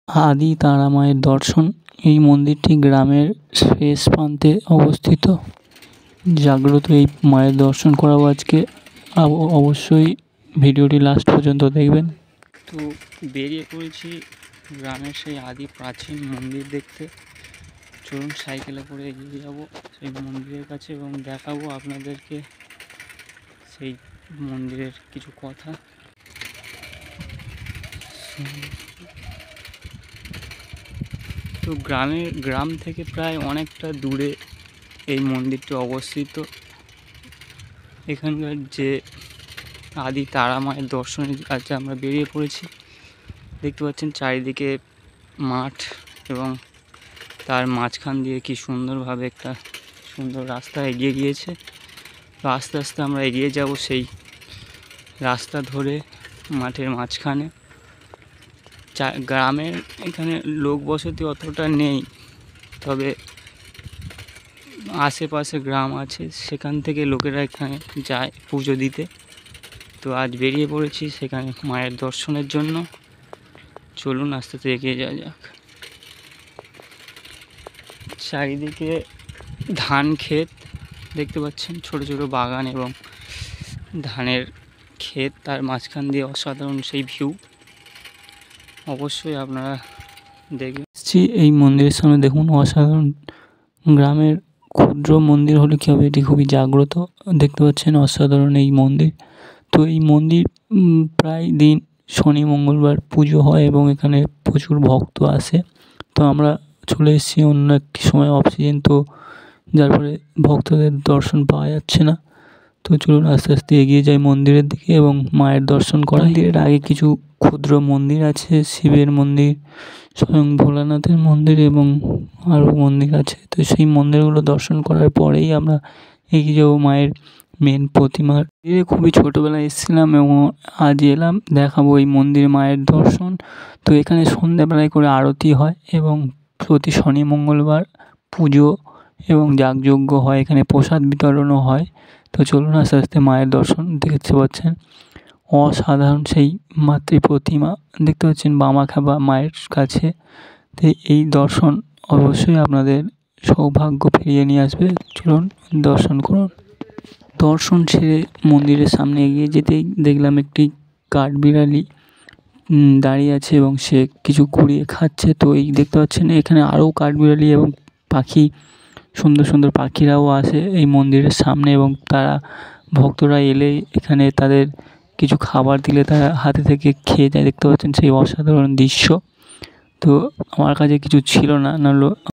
আদি তারা মায়ের দর্শন। এই মন্দিরটি গ্রামের শেষ প্রান্তে অবস্থিত। জাগ্রত এই মায়ের দর্শন করাবো আজকে। অবশ্যই ভিডিওটি লাস্ট পর্যন্ত দেখবেন। তো বেরিয়ে পড়েছি গ্রামের সেই আদি প্রাচীন মন্দির দেখতে। চলুন সাইকেলে করে এগিয়ে যাব সেই মন্দিরের কাছে এবং দেখাবো আপনাদেরকে সেই মন্দিরের কিছু কথা। তো গ্রাম থেকে প্রায় অনেকটা দূরে এই মন্দিরটি অবস্থিত। এখানকার যে আদি তারা মায়ের দর্শনের কাছে আমরা বেরিয়ে পড়েছি। দেখতে পাচ্ছেন চারিদিকে মাঠ এবং তার মাঝখান দিয়ে কি সুন্দরভাবে একটা সুন্দর রাস্তা এগিয়ে গিয়েছে। তো আস্তে আস্তে আমরা এগিয়ে যাব সেই রাস্তা ধরে মাঠের মাঝখানে। গ্রামের এখানে লোক বসতি অতটা নেই, তবে আশেপাশে গ্রাম আছে, সেখান থেকে লোকেরা এখানে যায় পুজো দিতে। তো আজ বেরিয়ে পড়েছি সেখানে মায়ের দর্শনের জন্য। চলুন আস্তে আস্তে এগিয়ে যাওয়া যাক। চারিদিকে ধান ক্ষেত দেখতে পাচ্ছেন, ছোট ছোট বাগান এবং ধানের ক্ষেত, তার মাঝখান দিয়ে অসাধারণ সেই ভিউ। অবশ্যই আপনারা দেখবেন। এই মন্দিরের সামনে দেখুন, অসাধারণ। গ্রামের ক্ষুদ্র মন্দির হলে কী হবে, এটি খুবই জাগ্রত। দেখতে পাচ্ছেন অসাধারণ এই মন্দির। তো এই মন্দির প্রায় দিন শনি মঙ্গলবার পুজো হয় এবং এখানে প্রচুর ভক্ত আসে। তো আমরা চলে এসেছি অন্য একটি সময়, অফ সিজন, তো যার ফলে ভক্তদের দর্শন পাওয়া যাচ্ছে না। তো চলুন আস্তে আস্তে এগিয়ে যাই মন্দিরের দিকে এবং মায়ের দর্শন করা। মন্দিরের আগে কিছু ক্ষুদ্র মন্দির আছে, শিবের মন্দির, স্বয়ং ভোলানাথের মন্দির এবং আরও মন্দির আছে। তো সেই মন্দিরগুলো দর্শন করার পরেই আমরা এগিয়ে যাবো মায়ের মেন প্রতিমার। খুবই ছোটোবেলায় এসেছিলাম এবং আজ এলাম, দেখাবো এই মন্দিরে মায়ের দর্শন। তো এখানে সন্ধ্যাবেলায় করে আরতি হয় এবং প্রতি শনি মঙ্গলবার পুজো এবং যাগযজ্ঞ হয়, এখানে প্রসাদ বিতরণও হয়। তো চলুন আস্তে আস্তে মায়ের দর্শন। দেখতে পাচ্ছেন অসাধারণ সেই মাতৃ প্রতিমা, দেখতে পাচ্ছেন বামাখ্যাপা মায়ের কাছে। তো এই দর্শন অবশ্যই আপনাদের সৌভাগ্য ফিরিয়ে নিয়ে আসবে। চলুন দর্শন করুন। দর্শন সেরে মন্দিরের সামনে এগিয়ে যেতেই দেখলাম একটি কাঠবিড়ালি দাঁড়িয়ে আছে এবং সে কিছু কুড়িয়ে খাচ্ছে। তো এই দেখতে পাচ্ছেন এখানে আরও কাঠবিড়ালি এবং পাখি, সুন্দর সুন্দর পাখিরাও আসে এই মন্দিরের সামনে এবং তারা ভক্তরা এলে এখানে তাদের কিছু খাবার দিলে তারা হাতে থেকে খেয়ে যায়। দেখতে পাচ্ছেন সেই অসাধারণ দৃশ্য। তো আমার কাছে কিছু ছিল না, নাহলে